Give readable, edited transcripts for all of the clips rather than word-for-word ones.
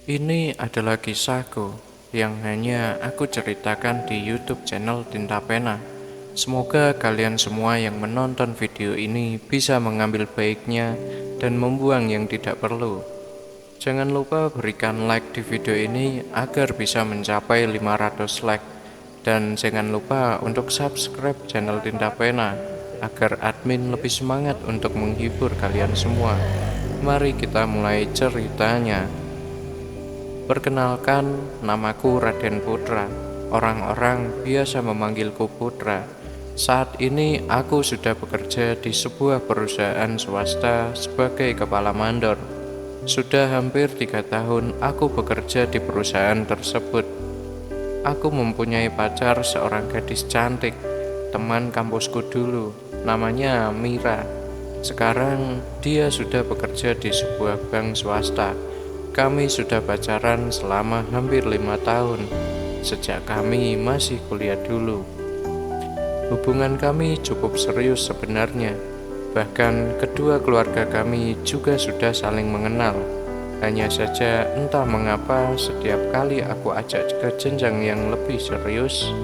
Ini adalah kisahku yang hanya aku ceritakan di YouTube channel Tinta Pena. Semoga kalian semua yang menonton video ini bisa mengambil baiknya dan membuang yang tidak perlu. Jangan lupa berikan like di video ini agar bisa mencapai 500 like. Dan jangan lupa untuk subscribe channel Tinta Pena agar admin lebih semangat untuk menghibur kalian semua. Mari kita mulai ceritanya. Perkenalkan, namaku Raden Putra. Orang-orang biasa memanggilku Putra. Saat ini aku sudah bekerja di sebuah perusahaan swasta sebagai kepala mandor. Sudah hampir 3 tahun aku bekerja di perusahaan tersebut. Aku mempunyai pacar seorang gadis cantik, teman kampusku dulu, namanya Mira. Sekarang dia sudah bekerja di sebuah bank swasta. Kami sudah pacaran selama hampir 5 tahun, sejak kami masih kuliah dulu. Hubungan kami cukup serius sebenarnya. Bahkan kedua keluarga kami juga sudah saling mengenal. Hanya saja entah mengapa setiap kali aku ajak ke jenjang yang lebih serius,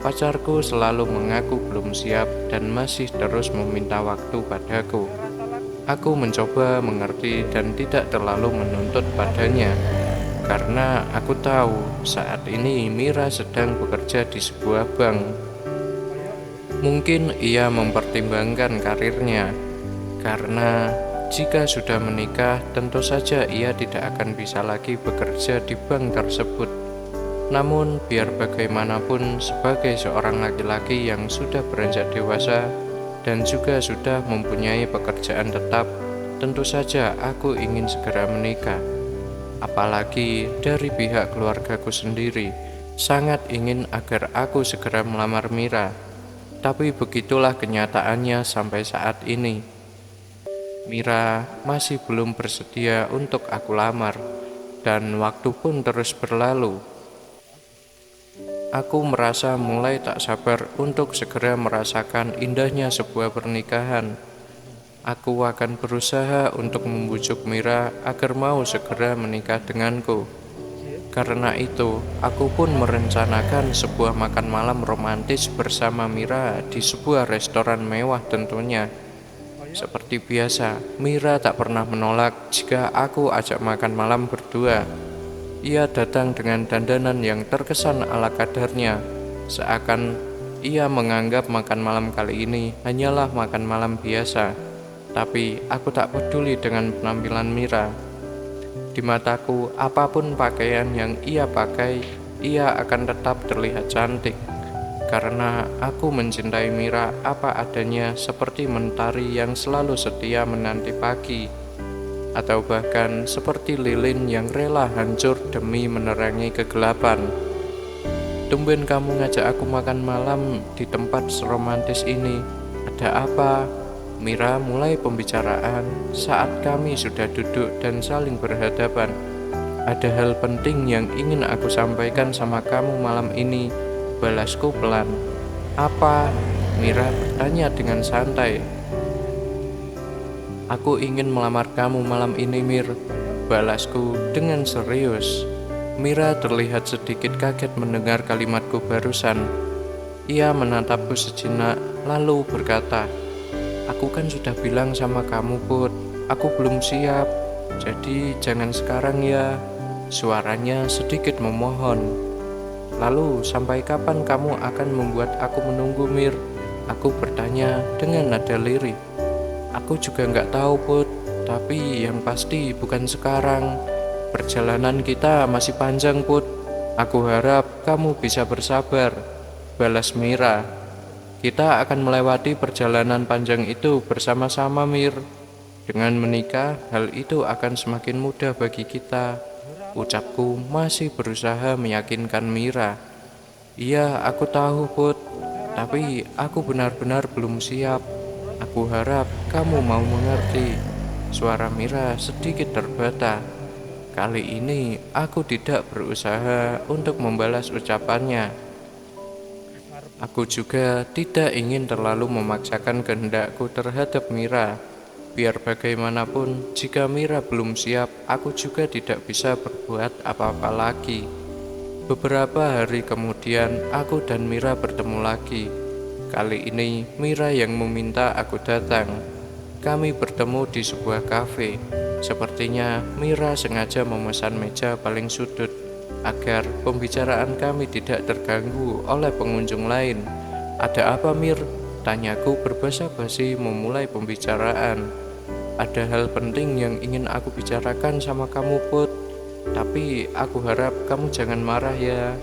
pacarku selalu mengaku belum siap dan masih terus meminta waktu padaku. Aku mencoba mengerti dan tidak terlalu menuntut padanya, karena aku tahu saat ini Mira sedang bekerja di sebuah bank. Mungkin ia mempertimbangkan karirnya, karena jika sudah menikah tentu saja ia tidak akan bisa lagi bekerja di bank tersebut. Namun biar bagaimanapun sebagai seorang laki-laki yang sudah beranjak dewasa dan juga sudah mempunyai pekerjaan tetap, tentu saja aku ingin segera menikah. Apalagi dari pihak keluargaku sendiri sangat ingin agar aku segera melamar Mira. Tapi begitulah kenyataannya sampai saat ini. Mira masih belum bersedia untuk aku lamar, dan waktu pun terus berlalu. Aku merasa mulai tak sabar untuk segera merasakan indahnya sebuah pernikahan. Aku akan berusaha untuk membujuk Mira agar mau segera menikah denganku. Karena itu, aku pun merencanakan sebuah makan malam romantis bersama Mira di sebuah restoran mewah tentunya. Seperti biasa, Mira tak pernah menolak jika aku ajak makan malam berdua. Ia datang dengan dandanan yang terkesan ala kadarnya, seakan ia menganggap makan malam kali ini hanyalah makan malam biasa. Tapi aku tak peduli dengan penampilan Mira. Di mataku, apapun pakaian yang ia pakai, ia akan tetap terlihat cantik. Karena aku mencintai Mira apa adanya, seperti mentari yang selalu setia menanti pagi, atau bahkan seperti lilin yang rela hancur demi menerangi kegelapan. Tumben kamu ngajak aku makan malam di tempat seromantis ini. Ada apa? Mira mulai pembicaraan saat kami sudah duduk dan saling berhadapan. Ada hal penting yang ingin aku sampaikan sama kamu malam ini, balasku pelan. Apa? Mira bertanya dengan santai. Aku ingin melamar kamu malam ini, Mir, balasku dengan serius. Mira terlihat sedikit kaget mendengar kalimatku barusan. Ia menatapku sejenak, lalu berkata, "Aku kan sudah bilang sama kamu, Put, aku belum siap. Jadi jangan sekarang ya." Suaranya sedikit memohon. "Lalu sampai kapan kamu akan membuat aku menunggu, Mir?" Aku bertanya dengan nada lirih. "Aku juga nggak tahu, Put, tapi yang pasti bukan sekarang. Perjalanan kita masih panjang, Put. Aku harap kamu bisa bersabar," balas Mira. "Kita akan melewati perjalanan panjang itu bersama-sama, Mir. Dengan menikah, hal itu akan semakin mudah bagi kita," ucapku masih berusaha meyakinkan Mira. "Iya, aku tahu, Put, tapi aku benar-benar belum siap. Aku harap kamu mau mengerti." Suara Mira sedikit terbata. Kali ini aku tidak berusaha untuk membalas ucapannya. Aku juga tidak ingin terlalu memaksakan kehendakku terhadap Mira. Biar bagaimanapun, jika Mira belum siap, aku juga tidak bisa berbuat apa-apa lagi. Beberapa hari kemudian, aku dan Mira bertemu lagi. Kali ini, Mira yang meminta aku datang. Kami bertemu di sebuah kafe. Sepertinya Mira sengaja memesan meja paling sudut agar pembicaraan kami tidak terganggu oleh pengunjung lain. "Ada apa, Mir?" tanyaku berbasa-basi memulai pembicaraan. "Ada hal penting yang ingin aku bicarakan sama kamu, Put. Tapi aku harap kamu jangan marah ya,"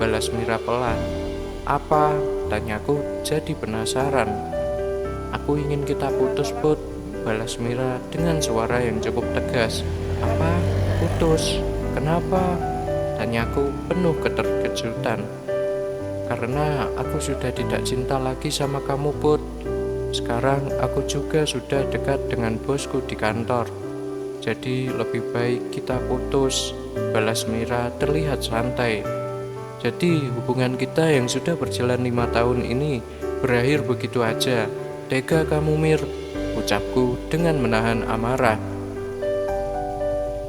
balas Mira pelan. "Apa?" tanyaku jadi penasaran. "Aku ingin kita putus, Put," balas Mira dengan suara yang cukup tegas. "Apa? Putus? Kenapa?" tanyaku penuh keterkejutan. "Karena aku sudah tidak cinta lagi sama kamu, Put. Sekarang aku juga sudah dekat dengan bosku di kantor. Jadi lebih baik kita putus," balas Mira terlihat santai. "Jadi hubungan kita yang sudah berjalan 5 tahun ini berakhir begitu aja. Tega kamu, Mir," ucapku dengan menahan amarah.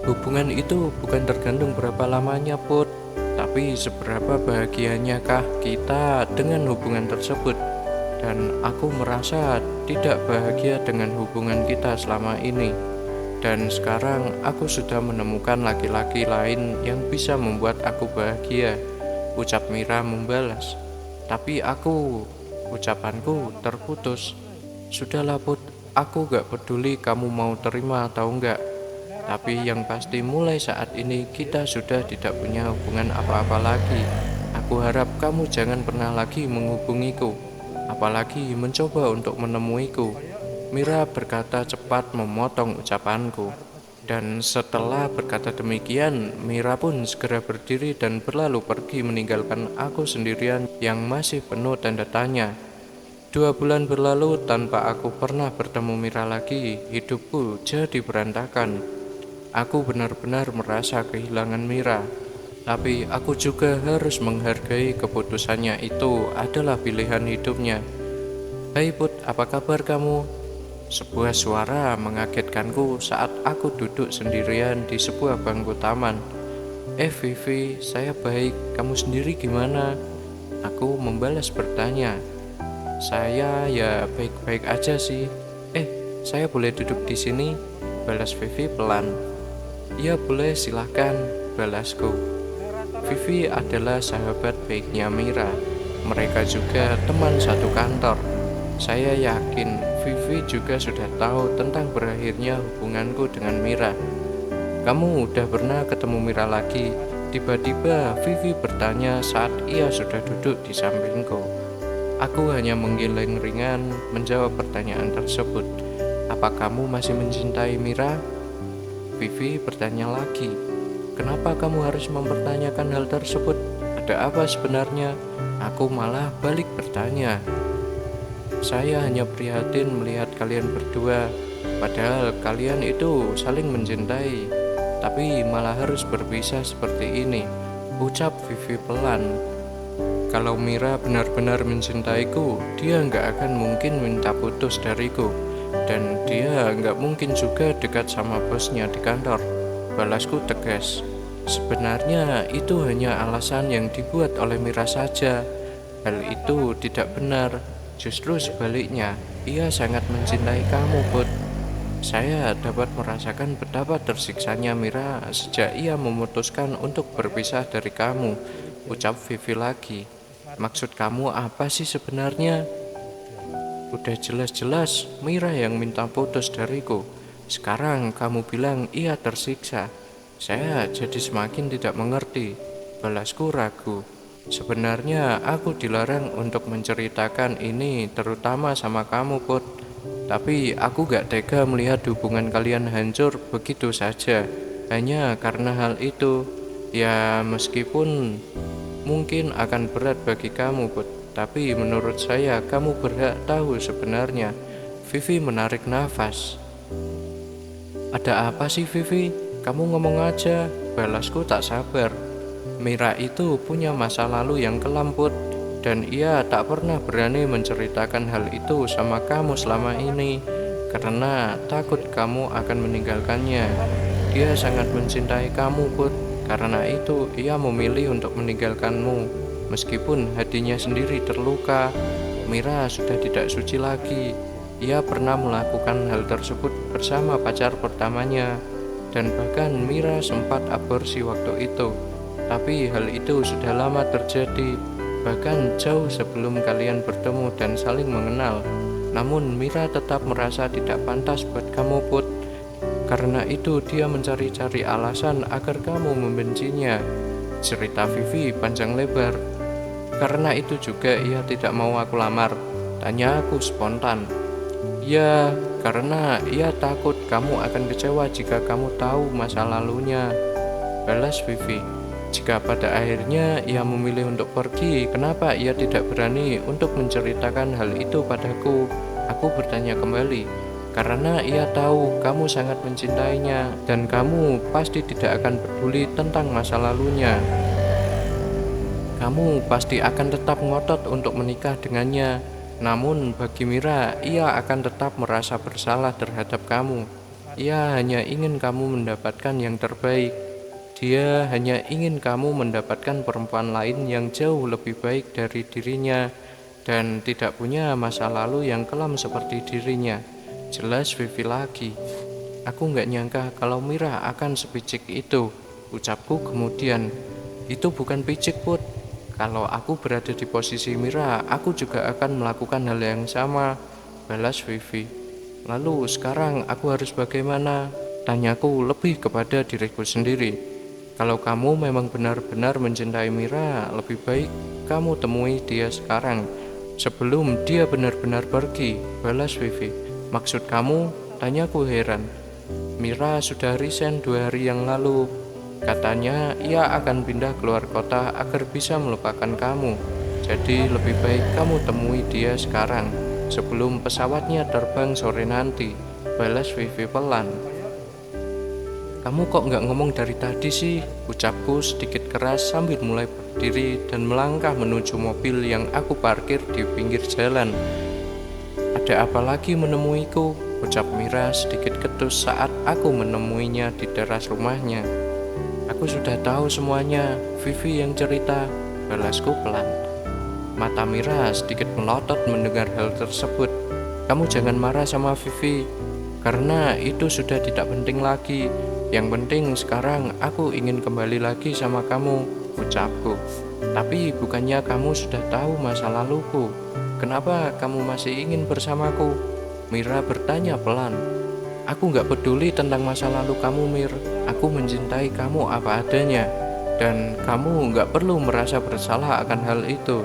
"Hubungan itu bukan tergantung berapa lamanya, Put, tapi seberapa bahagianya kah kita dengan hubungan tersebut. Dan aku merasa tidak bahagia dengan hubungan kita selama ini. Dan sekarang aku sudah menemukan laki-laki lain yang bisa membuat aku bahagia," ucap Mira membalas. Tapi ucapanku terputus. "Sudahlah, Put, aku gak peduli kamu mau terima atau enggak. Tapi yang pasti mulai saat ini kita sudah tidak punya hubungan apa-apa lagi. Aku harap kamu jangan pernah lagi menghubungiku, apalagi mencoba untuk menemuiku." Mira berkata cepat memotong ucapanku. Dan setelah berkata demikian, Mira pun segera berdiri dan berlalu pergi meninggalkan aku sendirian yang masih penuh tanda tanya. 2 bulan berlalu tanpa aku pernah bertemu Mira lagi. Hidupku jadi berantakan. Aku benar-benar merasa kehilangan Mira. Tapi aku juga harus menghargai keputusannya, itu adalah pilihan hidupnya. "Hai Put, apa kabar kamu?" Sebuah suara mengagetkanku saat aku duduk sendirian di sebuah bangku taman. Vivi, saya baik. Kamu sendiri gimana?" Aku membalas bertanya. "Saya ya baik-baik aja sih." Saya boleh duduk di sini?" balas Vivi pelan. "Ya boleh, silahkan," balasku. Vivi adalah sahabat baiknya Mira. Mereka juga teman satu kantor. Saya yakin Vivi juga sudah tahu tentang berakhirnya hubunganku dengan Mira. "Kamu udah pernah ketemu Mira lagi?" tiba-tiba Vivi bertanya saat ia sudah duduk di sampingku. Aku hanya menggeleng ringan menjawab pertanyaan tersebut. "Apa kamu masih mencintai Mira?" Vivi bertanya lagi. "Kenapa kamu harus mempertanyakan hal tersebut? Ada apa sebenarnya?" Aku malah balik bertanya. "Saya hanya prihatin melihat kalian berdua. Padahal kalian itu saling mencintai, tapi malah harus berpisah seperti ini," ucap Vivi pelan. "Kalau Mira benar-benar mencintaiku, dia nggak akan mungkin minta putus dariku. Dan dia nggak mungkin juga dekat sama bosnya di kantor," balasku tegas. "Sebenarnya itu hanya alasan yang dibuat oleh Mira saja. Hal itu tidak benar. Justru sebaliknya, ia sangat mencintai kamu, Put. Saya dapat merasakan betapa tersiksanya Mira sejak ia memutuskan untuk berpisah dari kamu," ucap Vivi lagi. "Maksud kamu apa sih sebenarnya?" "Udah jelas-jelas Mira yang minta putus dariku. Sekarang kamu bilang ia tersiksa. Saya jadi semakin tidak mengerti," balasku ragu. "Sebenarnya aku dilarang untuk menceritakan ini terutama sama kamu, Put. Tapi aku gak tega melihat hubungan kalian hancur begitu saja hanya karena hal itu. Ya meskipun mungkin akan berat bagi kamu, Put, tapi menurut saya kamu berhak tahu sebenarnya." Vivi menarik nafas. "Ada apa sih, Vivi? Kamu ngomong aja," balasku tak sabar. "Mira itu punya masa lalu yang kelam, Put, dan ia tak pernah berani menceritakan hal itu sama kamu selama ini. karena takut kamu akan meninggalkannya. Dia sangat mencintai kamu, Put. Karena itu, ia memilih untuk meninggalkanmu. Meskipun hatinya sendiri terluka, Mira sudah tidak suci lagi. Ia pernah melakukan hal tersebut bersama pacar pertamanya, dan bahkan Mira sempat aborsi waktu itu. Tapi hal itu sudah lama terjadi, bahkan jauh sebelum kalian bertemu dan saling mengenal. Namun Mira tetap merasa tidak pantas buat kamu, Put. Karena itu dia mencari-cari alasan agar kamu membencinya. Cerita Vivi panjang lebar. Karena itu juga ia tidak mau aku lamar, tanya aku spontan. Ya, karena ia takut kamu akan kecewa jika kamu tahu masa lalunya, balas Vivi. Jika pada akhirnya ia memilih untuk pergi, kenapa ia tidak berani untuk menceritakan hal itu padaku? Aku bertanya kembali. Karena ia tahu kamu sangat mencintainya dan kamu pasti tidak akan peduli tentang masa lalunya. Kamu pasti akan tetap ngotot untuk menikah dengannya. Namun bagi Mira, ia akan tetap merasa bersalah terhadap kamu. Ia hanya ingin kamu mendapatkan yang terbaik. Dia hanya ingin kamu mendapatkan perempuan lain yang jauh lebih baik dari dirinya dan tidak punya masa lalu yang kelam seperti dirinya. Jelas Vivi lagi. Aku nggak nyangka kalau Mira akan sepicik itu, ucapku kemudian. Itu bukan picik, Put. Kalau aku berada di posisi Mira, aku juga akan melakukan hal yang sama, balas Vivi. Lalu sekarang aku harus bagaimana? Tanyaku lebih kepada diriku sendiri. Kalau kamu memang benar-benar mencintai Mira, lebih baik kamu temui dia sekarang, sebelum dia benar-benar pergi, balas Vivi. Maksud kamu? Tanyaku heran. Mira sudah resign 2 hari yang lalu. Katanya ia akan pindah keluar kota agar bisa melupakan kamu. Jadi lebih baik kamu temui dia sekarang, sebelum pesawatnya terbang sore nanti, balas Vivi pelan. Kamu kok nggak ngomong dari tadi sih? Ucapku sedikit keras sambil mulai berdiri dan melangkah menuju mobil yang aku parkir di pinggir jalan. Ada apa lagi menemuiku? Ucap Mira sedikit ketus saat aku menemuinya di teras rumahnya. Aku sudah tahu semuanya, Vivi yang cerita, balasku pelan. Mata Mira sedikit melotot mendengar hal tersebut. Kamu jangan marah sama Vivi, karena itu sudah tidak penting lagi. Yang penting sekarang aku ingin kembali lagi sama kamu, ucapku. Tapi bukannya kamu sudah tahu masa laluku? Kenapa kamu masih ingin bersamaku? Mira bertanya pelan. Aku gak peduli tentang masa lalu kamu, Mir. Aku mencintai kamu apa adanya. Dan kamu gak perlu merasa bersalah akan hal itu.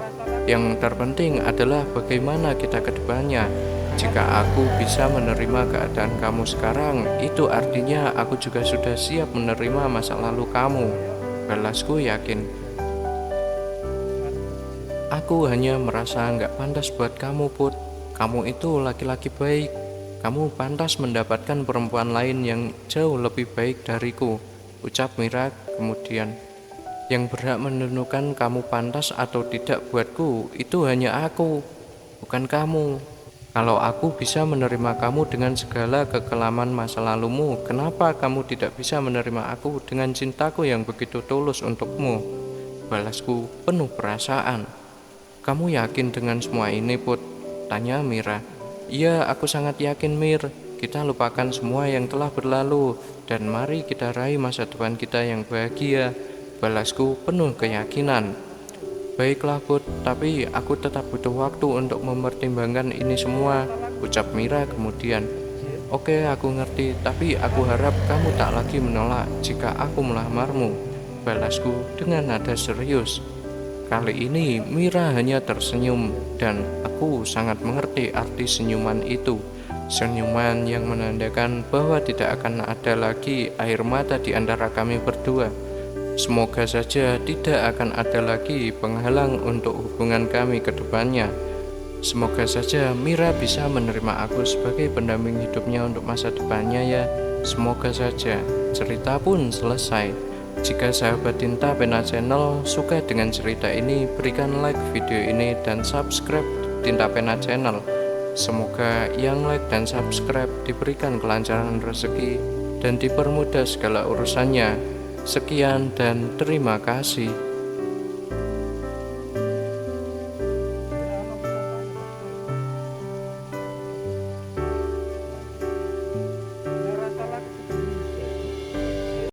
Yang terpenting adalah bagaimana kita ke depannya. Jika aku bisa menerima keadaan kamu sekarang, itu artinya aku juga sudah siap menerima masa lalu kamu, balasku yakin. Aku hanya merasa nggak pantas buat kamu, Put. Kamu itu laki-laki baik. Kamu pantas mendapatkan perempuan lain yang jauh lebih baik dariku, ucap Mira kemudian. Yang berhak menentukan kamu pantas atau tidak buatku, itu hanya aku, bukan kamu. Kalau aku bisa menerima kamu dengan segala kekelaman masa lalumu, kenapa kamu tidak bisa menerima aku dengan cintaku yang begitu tulus untukmu? Balasku penuh perasaan. Kamu yakin dengan semua ini, Put? Tanya Mira. Iya, aku sangat yakin, Mir. Kita lupakan semua yang telah berlalu, dan mari kita raih masa depan kita yang bahagia. Balasku penuh keyakinan. Baiklah, Put, tapi aku tetap butuh waktu untuk mempertimbangkan ini semua, ucap Mira kemudian. Oke, aku ngerti, tapi aku harap kamu tak lagi menolak jika aku melamarmu, balasku dengan nada serius. Kali ini Mira hanya tersenyum dan aku sangat mengerti arti senyuman itu. Senyuman yang menandakan bahwa tidak akan ada lagi air mata di antara kami berdua. Semoga saja tidak akan ada lagi penghalang untuk hubungan kami ke depannya. Semoga saja Mira bisa menerima aku sebagai pendamping hidupnya untuk masa depannya ya. Semoga saja. Cerita pun selesai. Jika sahabat Tinta Pena Channel suka dengan cerita ini, berikan like video ini dan subscribe Tinta Pena Channel. Semoga yang like dan subscribe diberikan kelancaran rezeki dan dipermudah segala urusannya. Sekian dan terima kasih.